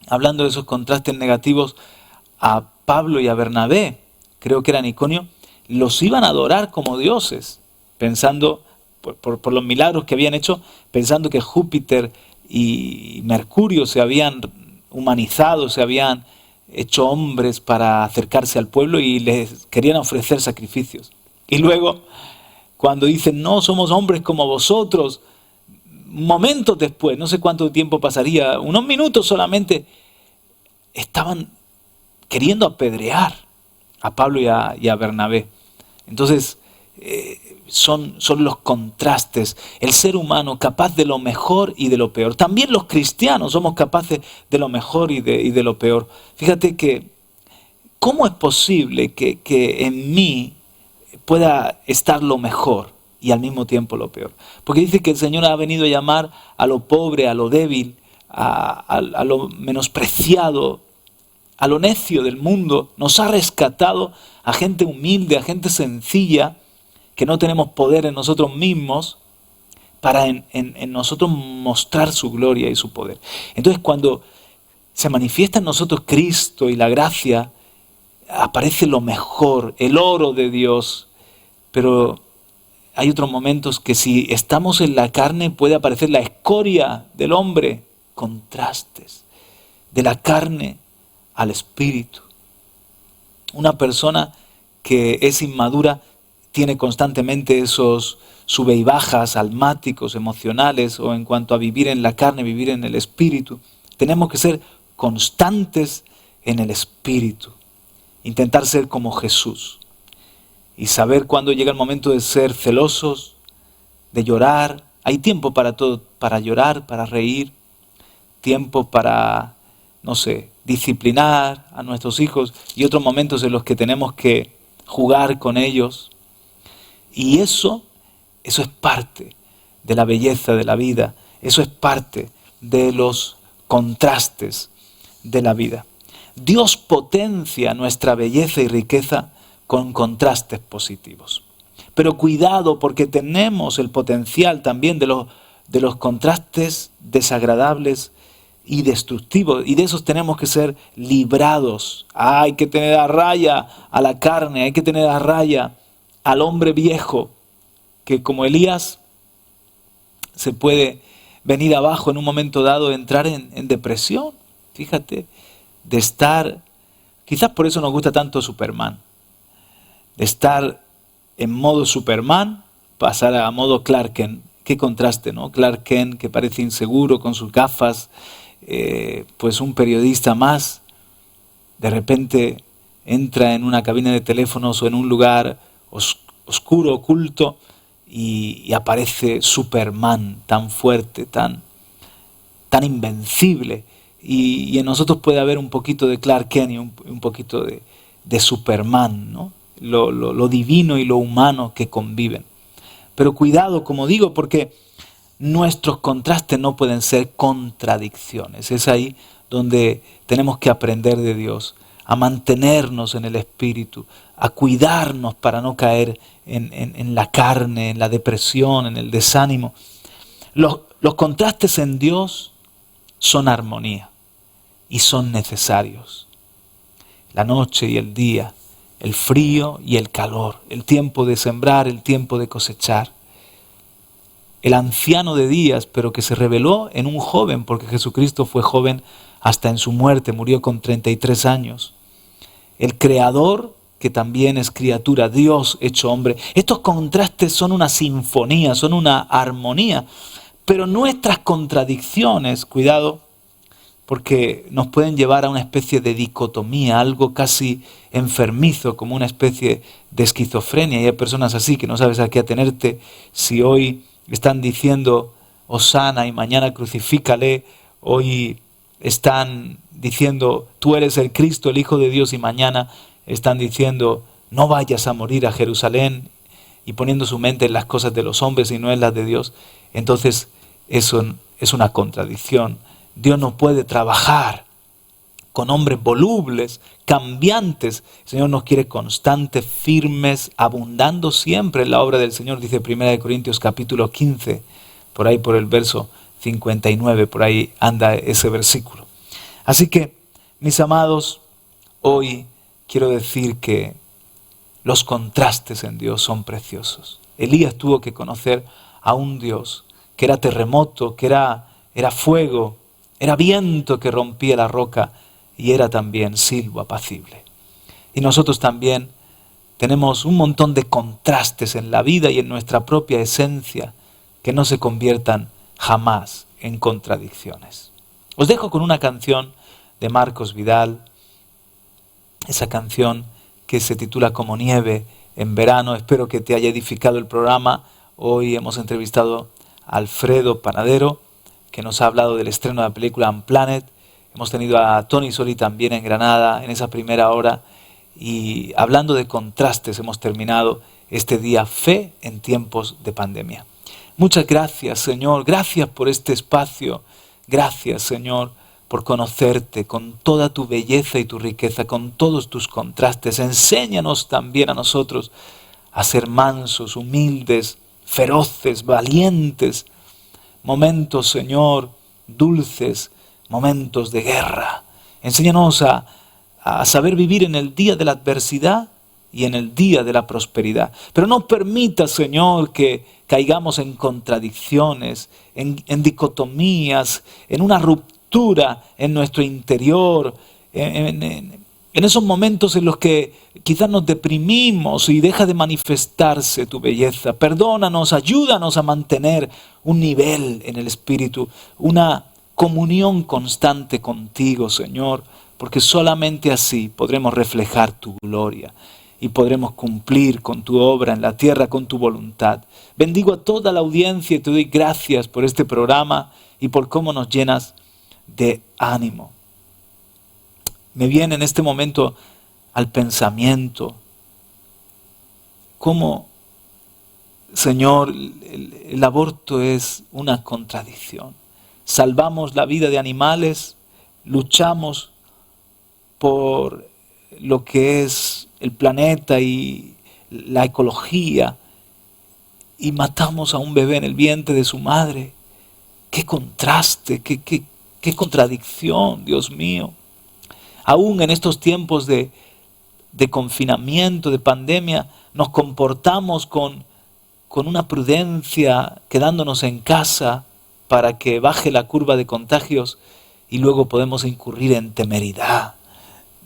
hablando de esos contrastes negativos, a Pablo y a Bernabé, creo que era en Iconio, los iban a adorar como dioses, pensando, por los milagros que habían hecho, pensando que Júpiter y Mercurio se habían humanizado, se habían hecho hombres para acercarse al pueblo y les querían ofrecer sacrificios. Y luego, cuando dicen, no, somos hombres como vosotros, momentos después, no sé cuánto tiempo pasaría, unos minutos solamente, estaban queriendo apedrear a Pablo y a Bernabé. Entonces, son los contrastes. El ser humano capaz de lo mejor y de lo peor. También los cristianos somos capaces de lo mejor y de lo peor. Fíjate que, ¿cómo es posible que en mí pueda estar lo mejor y al mismo tiempo lo peor? Porque dice que el Señor ha venido a llamar a lo pobre, a lo débil, a lo menospreciado, a lo necio del mundo. Nos ha rescatado a gente humilde, a gente sencilla, que no tenemos poder en nosotros mismos, para en nosotros mostrar su gloria y su poder. Entonces, cuando se manifiesta en nosotros Cristo y la gracia, aparece lo mejor, el oro de Dios. Pero hay otros momentos que si estamos en la carne puede aparecer la escoria del hombre, contrastes, de la carne al espíritu. Una persona que es inmadura tiene constantemente esos sube y bajas almáticos, emocionales, o en cuanto a vivir en la carne, vivir en el espíritu. Tenemos que ser constantes en el espíritu, intentar ser como Jesús y saber cuándo llega el momento de ser celosos, de llorar. Hay tiempo para todo, para llorar, para reír, tiempo para, no sé, disciplinar a nuestros hijos, y otros momentos en los que tenemos que jugar con ellos. Y eso es parte de la belleza de la vida, eso es parte de los contrastes de la vida. Dios potencia nuestra belleza y riqueza con contrastes positivos. Pero cuidado, porque tenemos el potencial también de los contrastes desagradables y destructivos, y de esos tenemos que ser librados. Hay que tener a raya a la carne, hay que tener a raya al hombre viejo, que como Elías se puede venir abajo en un momento dado, entrar en depresión. Fíjate, de estar, quizás por eso nos gusta tanto Superman, de estar en modo Superman, pasar a modo Clark Kent. Qué contraste, ¿no? Clark Kent, que parece inseguro con sus gafas, pues un periodista más, de repente entra en una cabina de teléfonos o en un lugar oscuro, oculto, y aparece Superman, tan fuerte, tan invencible. Y en nosotros puede haber un poquito de Clark Kent y un poquito de Superman, ¿no? Lo divino y lo humano que conviven. Pero cuidado, como digo, porque nuestros contrastes no pueden ser contradicciones. Es ahí donde tenemos que aprender de Dios, a mantenernos en el espíritu, a cuidarnos para no caer en la carne, en la depresión, en el desánimo. Los contrastes en Dios son armonía y son necesarios. La noche y el día, el frío y el calor, el tiempo de sembrar, el tiempo de cosechar. El anciano de días, pero que se reveló en un joven, porque Jesucristo fue joven hasta en su muerte, murió con 33 años. El creador, que también es criatura, Dios hecho hombre. Estos contrastes son una sinfonía, son una armonía, pero nuestras contradicciones, cuidado, porque nos pueden llevar a una especie de dicotomía, algo casi enfermizo, como una especie de esquizofrenia. Y hay personas así que no sabes a qué atenerte. Si hoy están diciendo Hosana y mañana crucifícale, hoy están diciendo tú eres el Cristo, el Hijo de Dios, y mañana están diciendo no vayas a morir a Jerusalén, y poniendo su mente en las cosas de los hombres y no en las de Dios. Entonces eso es una contradicción. Dios no puede trabajar con hombres volubles, cambiantes. El Señor nos quiere constantes, firmes, abundando siempre en la obra del Señor, dice 1 Corintios capítulo 15, por ahí por el verso 59, por ahí anda ese versículo. Así que, mis amados, hoy quiero decir que los contrastes en Dios son preciosos. Elías tuvo que conocer a un Dios que era terremoto, que era fuego, era viento que rompía la roca y era también silbo apacible. Y nosotros también tenemos un montón de contrastes en la vida y en nuestra propia esencia que no se conviertan jamás en contradicciones. Os dejo con una canción de Marcos Vidal, esa canción que se titula Como nieve en verano. Espero que te haya edificado el programa. Hoy hemos entrevistado a Alfredo Panadero, que nos ha hablado del estreno de la película Unplanet. Hemos tenido a Tony Soli también en Granada en esa primera hora. Y hablando de contrastes hemos terminado este día, fe en tiempos de pandemia. Muchas gracias, Señor. Gracias por este espacio. Gracias, Señor, por conocerte con toda tu belleza y tu riqueza, con todos tus contrastes. Enséñanos también a nosotros a ser mansos, humildes, feroces, valientes. Momentos, Señor, dulces, momentos de guerra. Enséñanos a saber vivir en el día de la adversidad y en el día de la prosperidad. Pero no permita, Señor, que caigamos en contradicciones, en dicotomías, en una ruptura en nuestro interior, en esos momentos en los que quizás nos deprimimos y deja de manifestarse tu belleza. Perdónanos, ayúdanos a mantener un nivel en el espíritu, una comunión constante contigo, Señor, porque solamente así podremos reflejar tu gloria y podremos cumplir con tu obra en la tierra, con tu voluntad. Bendigo a toda la audiencia y te doy gracias por este programa y por cómo nos llenas de ánimo. Me viene en este momento al pensamiento cómo, Señor, el aborto es una contradicción. Salvamos la vida de animales, luchamos por lo que es el planeta y la ecología y matamos a un bebé en el vientre de su madre. ¡Qué contraste! ¡Qué contradicción, Dios mío! Aún en estos tiempos de confinamiento, de pandemia, nos comportamos con una prudencia, quedándonos en casa para que baje la curva de contagios y luego podemos incurrir en temeridad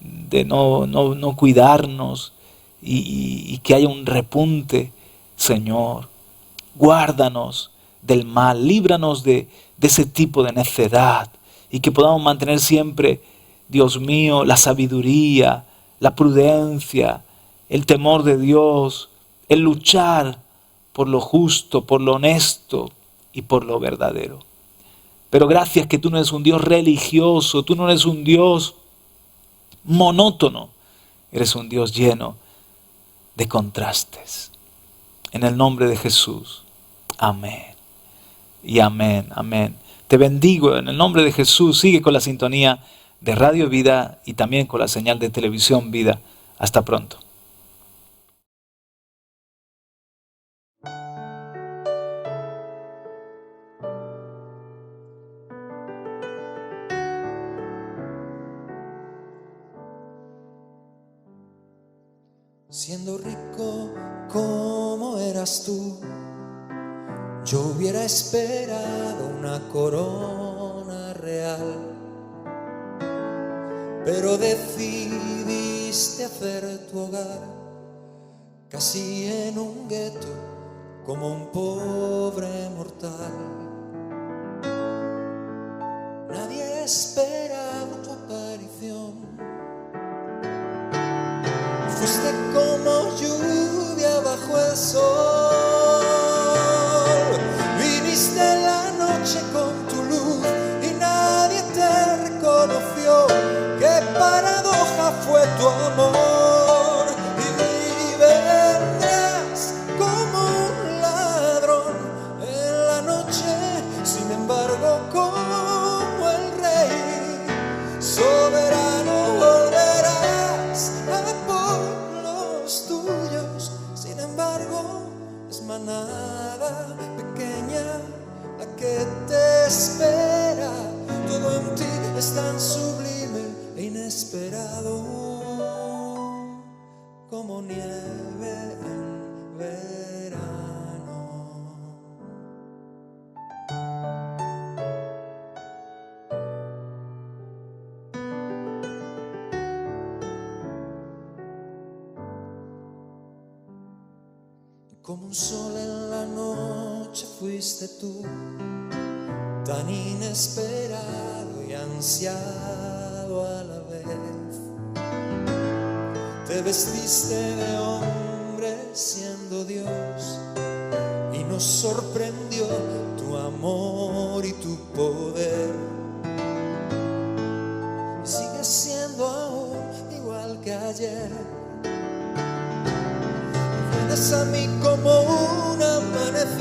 de no cuidarnos y que haya un repunte. Señor, guárdanos del mal, líbranos de ese tipo de necedad y que podamos mantener siempre, Dios mío, la sabiduría, la prudencia, el temor de Dios, el luchar por lo justo, por lo honesto y por lo verdadero. Pero gracias que tú no eres un Dios religioso, tú no eres un Dios monótono, eres un Dios lleno de contrastes. En el nombre de Jesús, amén y amén, amén. Te bendigo en el nombre de Jesús. Sigue con la sintonía de Radio Vida y también con la señal de Televisión Vida. Hasta pronto. Siendo rico como eras tú, yo hubiera esperado una corona real, pero decidiste hacer tu hogar casi en un gueto como un pobre mortal. Nadie esperaba tu aparición. Fuiste como lluvia bajo el sol. Viniste en la noche con tu luz y nadie te reconoció. Qué paradoja fue tu amor. Y vendrás como un ladrón en la noche, sin embargo como el rey soberano volverás a por los tuyos. Sin embargo es manada pequeña la que te espera. Todo en ti es tan sublime. inesperado, como nieve en verano. Como un sol en la noche fuiste tú, tan inesperado y ansiado a la vez. Te vestiste de hombre siendo Dios y nos sorprendió tu amor y tu poder. Y sigues siendo aún igual que ayer. Vienes a mí como un amanecer.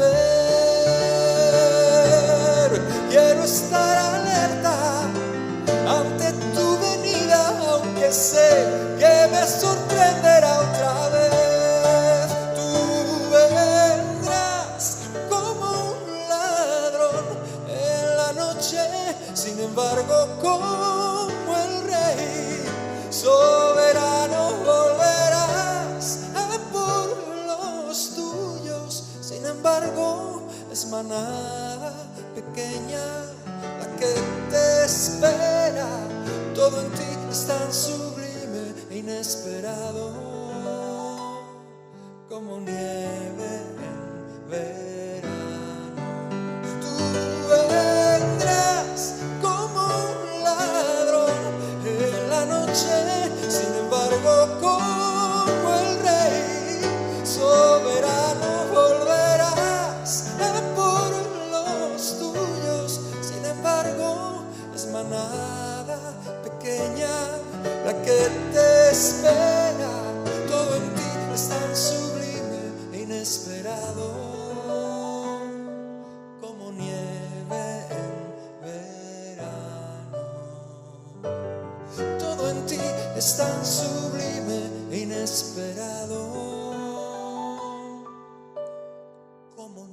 Quiero estar alerta ante tu venida, aunque sé que me sorprenderá otra vez. Tú vendrás como un ladrón en la noche, sin embargo como el rey soberano volverás a por los tuyos. Sin embargo es manada pequeña la que te espera. Todo en ti es tan sublime e inesperado, como nieve en verano. Tú vendrás como un ladrón en la noche, sin embargo como el rey soberano volverás a por los tuyos. Sin embargo es manada pequeña la que te espera. Todo en ti es tan sublime e inesperado, como nieve en verano. Todo en ti es tan sublime e inesperado, como